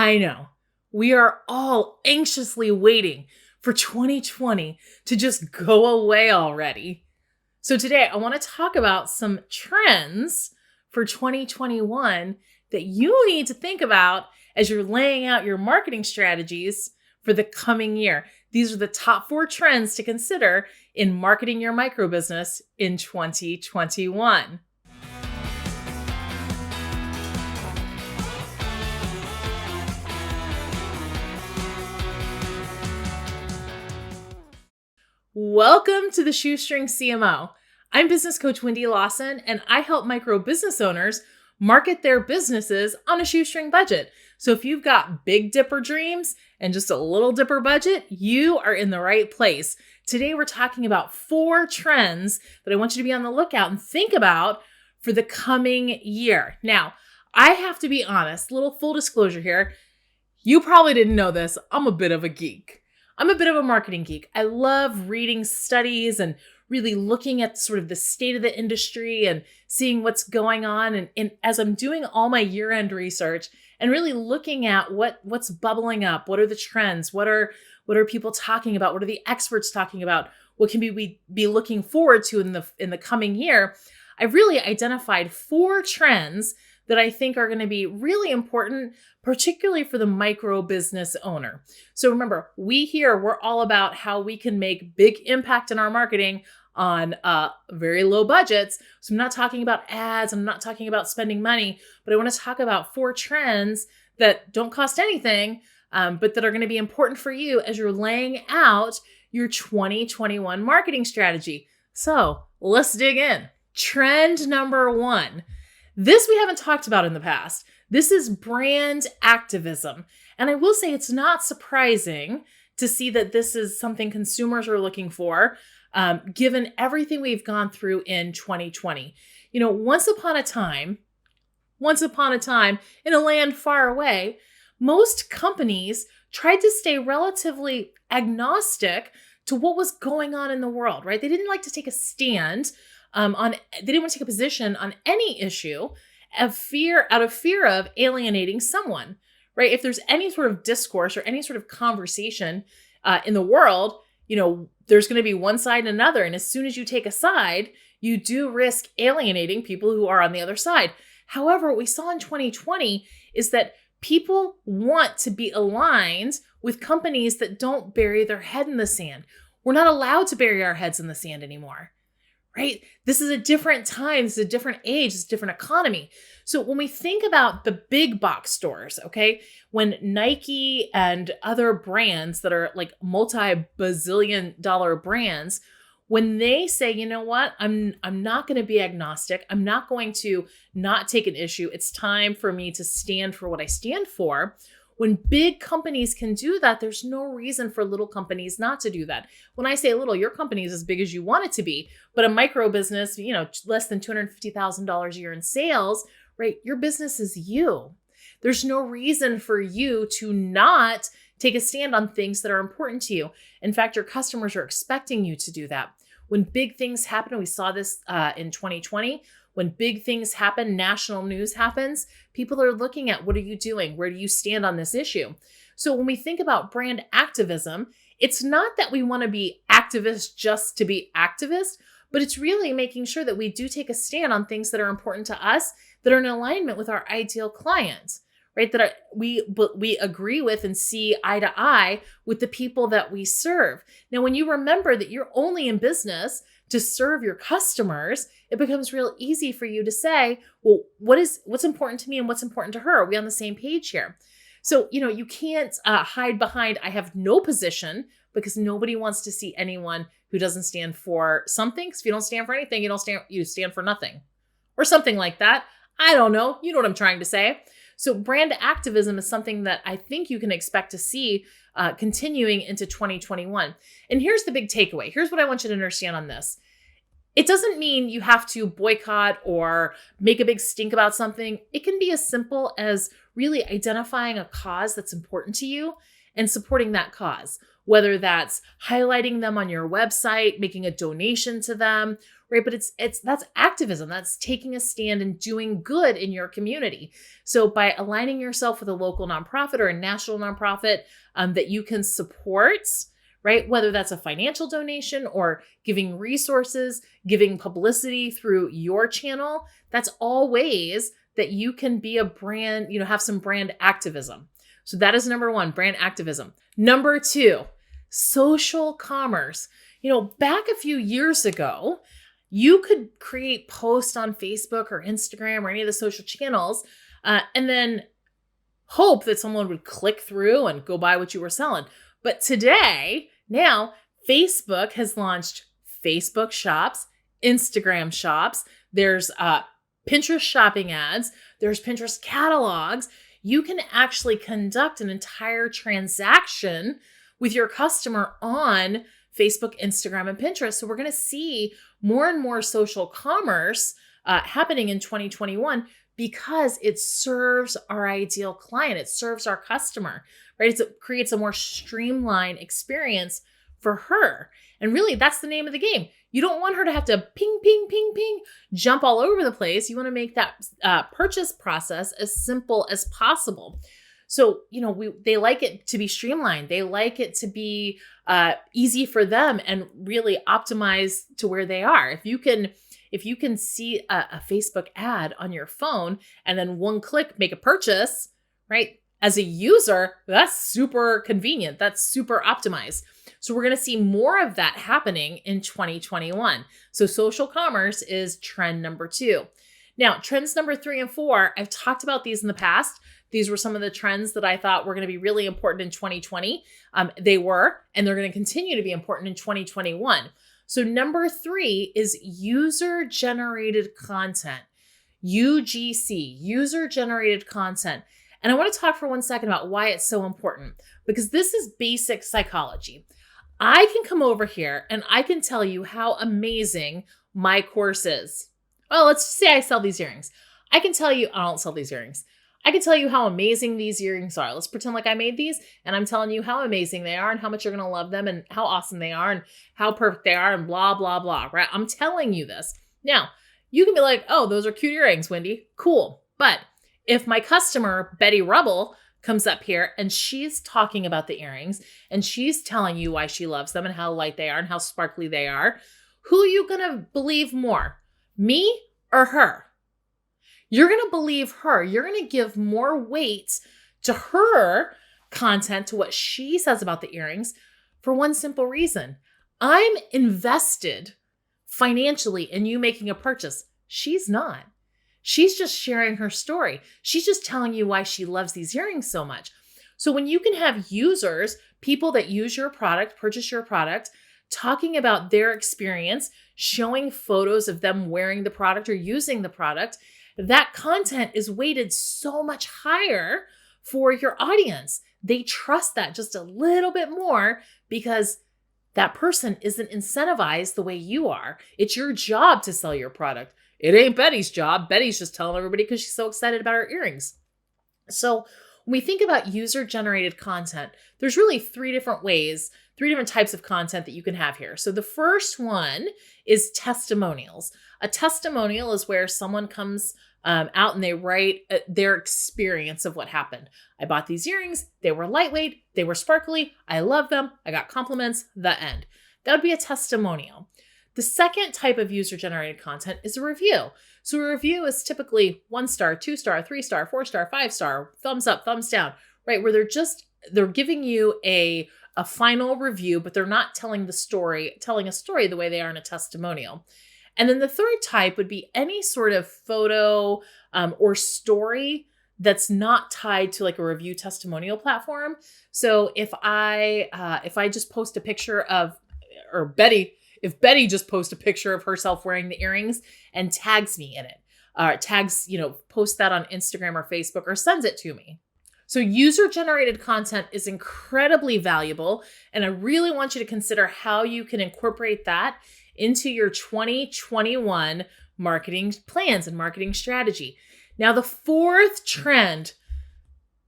I know. We are all anxiously waiting for 2020 to just go away already. So today I want to talk about some trends for 2021 that you need to think about as you're laying out your marketing strategies for the coming year. These are the top 4 trends to consider in marketing your micro business in 2021. Welcome to the Shoestring CMO. I'm business coach Wendy Lawson, and I help micro business owners market their businesses on a shoestring budget. So if you've got big dipper dreams and just a little dipper budget, you are in the right place. Today, we're talking about 4 trends that I want you to be on the lookout and think about for the coming year. Now, I have to be honest, little full disclosure here. You probably didn't know this. I'm a bit of a geek. I'm a bit of a marketing geek. I love reading studies and really looking at sort of the state of the industry and seeing what's going on. And as I'm doing all my year-end research and really looking at what's bubbling up, what are the trends, what are people talking about, what are the experts talking about, what can we be looking forward to in the coming year, I've really identified 4 trends that I think are going to be really important, particularly for the micro business owner. So remember, we're all about how we can make big impact in our marketing on very low budgets. So I'm not talking about ads, I'm not talking about spending money, but I want to talk about 4 trends that don't cost anything, but that are going to be important for you as you're laying out your 2021 marketing strategy. So let's dig in. Trend number 1. This we haven't talked about in the past. This is brand activism. And I will say it's not surprising to see that this is something consumers are looking for, given everything we've gone through in 2020. You know, once upon a time, in a land far away, most companies tried to stay relatively agnostic to what was going on in the world, right? They didn't like to take a stand they didn't want to take a position on any issue out of fear of alienating someone, right? If there's any sort of discourse or any sort of conversation in the world, you know, there's going to be one side and another. And as soon as you take a side, you do risk alienating people who are on the other side. However, what we saw in 2020 is that people want to be aligned with companies that don't bury their head in the sand. We're not allowed to bury our heads in the sand anymore. Right? This is a different time. This is a different age. It's a different economy. So when we think about the big box stores, okay, when Nike and other brands that are like multi-bazillion dollar brands, when they say, you know what, I'm not going to be agnostic. I'm not going to not take an issue. It's time for me to stand for what I stand for. When big companies can do that, there's no reason for little companies not to do that. When I say little, your company is as big as you want it to be, but a micro business, you know, less than $250,000 a year in sales, right? Your business is you. There's no reason for you to not take a stand on things that are important to you. In fact, your customers are expecting you to do that. When big things happen, we saw this in 2020, when big things happen, national news happens, people are looking at what are you doing? Where do you stand on this issue? So when we think about brand activism, it's not that we want to be activists just to be activists, but it's really making sure that we do take a stand on things that are important to us, that are in alignment with our ideal clients, right? That we agree with and see eye to eye with the people that we serve. Now, when you remember that you're only in business to serve your customers, it becomes real easy for you to say, well, what's important to me and what's important to her? Are we on the same page here? So, you know, you can't hide behind, I have no position, because nobody wants to see anyone who doesn't stand for something. Because if you don't stand for anything, you stand for nothing or something like that. I don't know. You know what I'm trying to say. So brand activism is something that I think you can expect to see continuing into 2021. And here's the big takeaway. Here's what I want you to understand on this. It doesn't mean you have to boycott or make a big stink about something. It can be as simple as really identifying a cause that's important to you and supporting that cause, whether that's highlighting them on your website, making a donation to them, right? But that's activism. That's taking a stand and doing good in your community. So by aligning yourself with a local nonprofit or a national nonprofit that you can support, right? Whether that's a financial donation or giving resources, giving publicity through your channel, that's all ways that you can be a brand, have some brand activism. So that is number one, brand activism. Number two, social commerce. Back a few years ago, you could create posts on Facebook or Instagram or any of the social channels, and then hope that someone would click through and go buy what you were selling. But now Facebook has launched Facebook shops, Instagram shops. There's Pinterest shopping ads. There's Pinterest catalogs. You can actually conduct an entire transaction with your customer on Facebook, Instagram, and Pinterest. So we're going to see more and more social commerce happening in 2021 because it serves our ideal client. It serves our customer, right? It creates a more streamlined experience for her. And really, that's the name of the game. You don't want her to have to ping, ping, ping, ping, jump all over the place. You want to make that purchase process as simple as possible. So, they like it to be streamlined. They like it to be easy for them and really optimize to where they are. If you can see a Facebook ad on your phone and then one click, make a purchase, right? As a user, that's super convenient. That's super optimized. So we're going to see more of that happening in 2021. So social commerce is trend number two. Now, trends number 3 and 4, I've talked about these in the past. These were some of the trends that I thought were going to be really important in 2020. They were, and they're going to continue to be important in 2021. So number 3 is user-generated content, UGC, user-generated content. And I want to talk for 1 second about why it's so important, because this is basic psychology. I can come over here and I can tell you how amazing my course is. Well, let's say I sell these earrings. I can tell you, I don't sell these earrings. I can tell you how amazing these earrings are. Let's pretend like I made these and I'm telling you how amazing they are and how much you're going to love them and how awesome they are and how perfect they are and blah, blah, blah, right? I'm telling you this. Now, you can be like, oh, those are cute earrings, Wendy. Cool. But if my customer, Betty Rubble, comes up here and she's talking about the earrings and she's telling you why she loves them and how light they are and how sparkly they are, who are you going to believe more? Me or her? You're going to believe her. You're going to give more weight to her content, to what she says about the earrings, for one simple reason. I'm invested financially in you making a purchase. She's not. She's just sharing her story. She's just telling you why she loves these earrings so much. So when you can have users, people that use your product, purchase your product, talking about their experience, showing photos of them wearing the product or using the product, that content is weighted so much higher for your audience. They trust that just a little bit more because that person isn't incentivized the way you are. It's your job to sell your product. It ain't Betty's job. Betty's just telling everybody because she's so excited about her earrings. So when we think about user-generated content, there's really 3 different ways, 3 different types of content that you can have here. So the first one is testimonials. A testimonial is where someone comes out and they write their experience of what happened. I bought these earrings. They were lightweight. They were sparkly. I love them. I got compliments. The end. That would be a testimonial. The second type of user-generated content is a review. So a review is typically 1 star, 2 star, 3 star, 4 star, 5 star, thumbs up, thumbs down, right? Where they're giving you a final review, but they're not telling a story the way they are in a testimonial. And then the third type would be any sort of photo or story that's not tied to like a review testimonial platform. So if I just post a picture of, or if Betty just posts a picture of herself wearing the earrings and tags me in it, post that on Instagram or Facebook or sends it to me. So user-generated content is incredibly valuable, and I really want you to consider how you can incorporate that into your 2021 marketing plans and marketing strategy. Now, the fourth trend,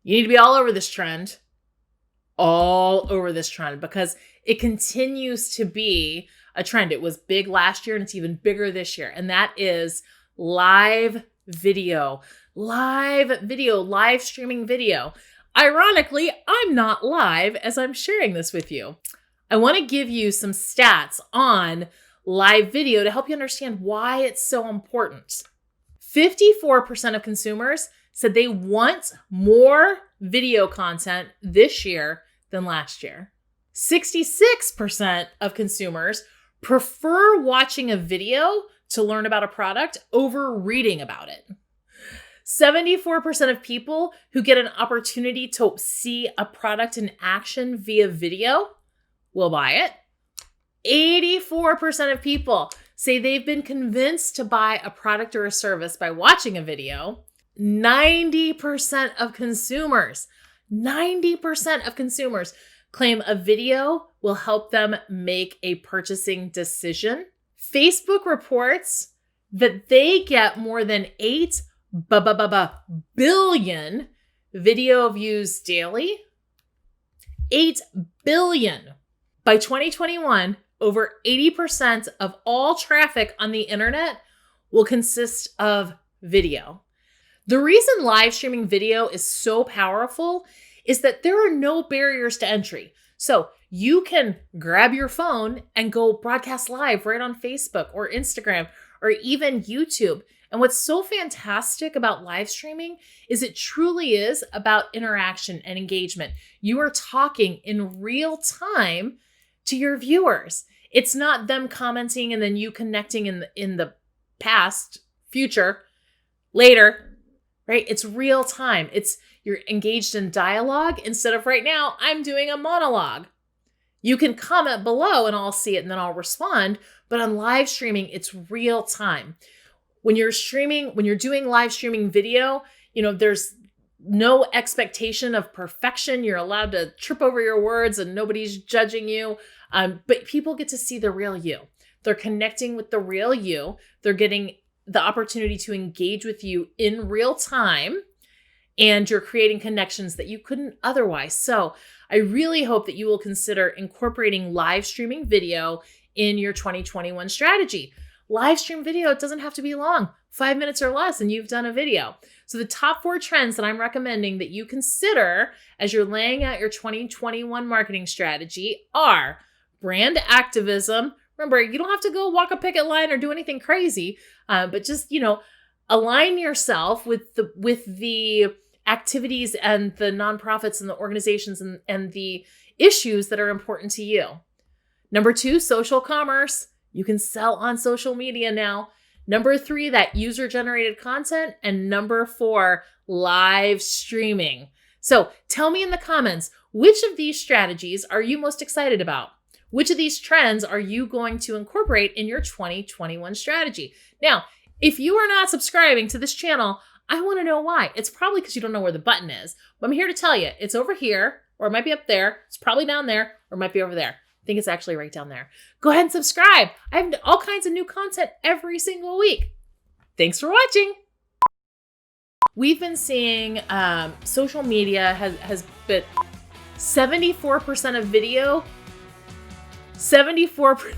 you need to be all over this trend, all over this trend because it continues to be a trend. It was big last year and it's even bigger this year. And that is live video, live streaming video. Ironically, I'm not live as I'm sharing this with you. I want to give you some stats on live video to help you understand why it's so important. 54% of consumers said they want more video content this year than last year. 66% of consumers prefer watching a video to learn about a product over reading about it. 74% of people who get an opportunity to see a product in action via video will buy it. 84% of people say they've been convinced to buy a product or a service by watching a video. 90% of consumers claim a video will help them make a purchasing decision. Facebook reports that they get more than 8 billion video views daily. 8 billion. By 2021, over 80% of all traffic on the internet will consist of video. The reason live streaming video is so powerful is that there are no barriers to entry. So you can grab your phone and go broadcast live right on Facebook or Instagram or even YouTube. And what's so fantastic about live streaming is it truly is about interaction and engagement. You are talking in real time to your viewers. It's not them commenting and then you connecting in the past, future, later, right? It's real time. You're engaged in dialogue instead of right now, I'm doing a monologue. You can comment below and I'll see it and then I'll respond. But on live streaming, it's real time. When you're doing live streaming video, there's no expectation of perfection. You're allowed to trip over your words and nobody's judging you. But people get to see the real you. They're connecting with the real you. They're getting the opportunity to engage with you in real time. And you're creating connections that you couldn't otherwise. So I really hope that you will consider incorporating live streaming video in your 2021 strategy. Live stream video, it doesn't have to be long, 5 minutes or less, and you've done a video. So the top 4 trends that I'm recommending that you consider as you're laying out your 2021 marketing strategy are brand activism. Remember, you don't have to go walk a picket line or do anything crazy, but just, align yourself with the activities and the nonprofits and the organizations and the issues that are important to you. Number 2, social commerce. You can sell on social media now. Number 3, that user-generated content. And number 4, live streaming. So tell me in the comments, which of these strategies are you most excited about? Which of these trends are you going to incorporate in your 2021 strategy? Now, if you are not subscribing to this channel, I want to know why. It's probably because you don't know where the button is. But I'm here to tell you, it's over here, or it might be up there. It's probably down there, or it might be over there. I think it's actually right down there. Go ahead and subscribe. I have all kinds of new content every single week. Thanks for watching. We've been seeing social media has been 74% of video, 74%.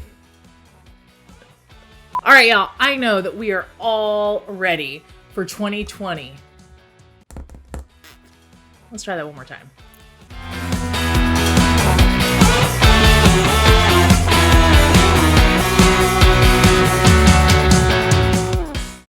All right, y'all, I know that we are all ready for 2020. Let's try that one more time.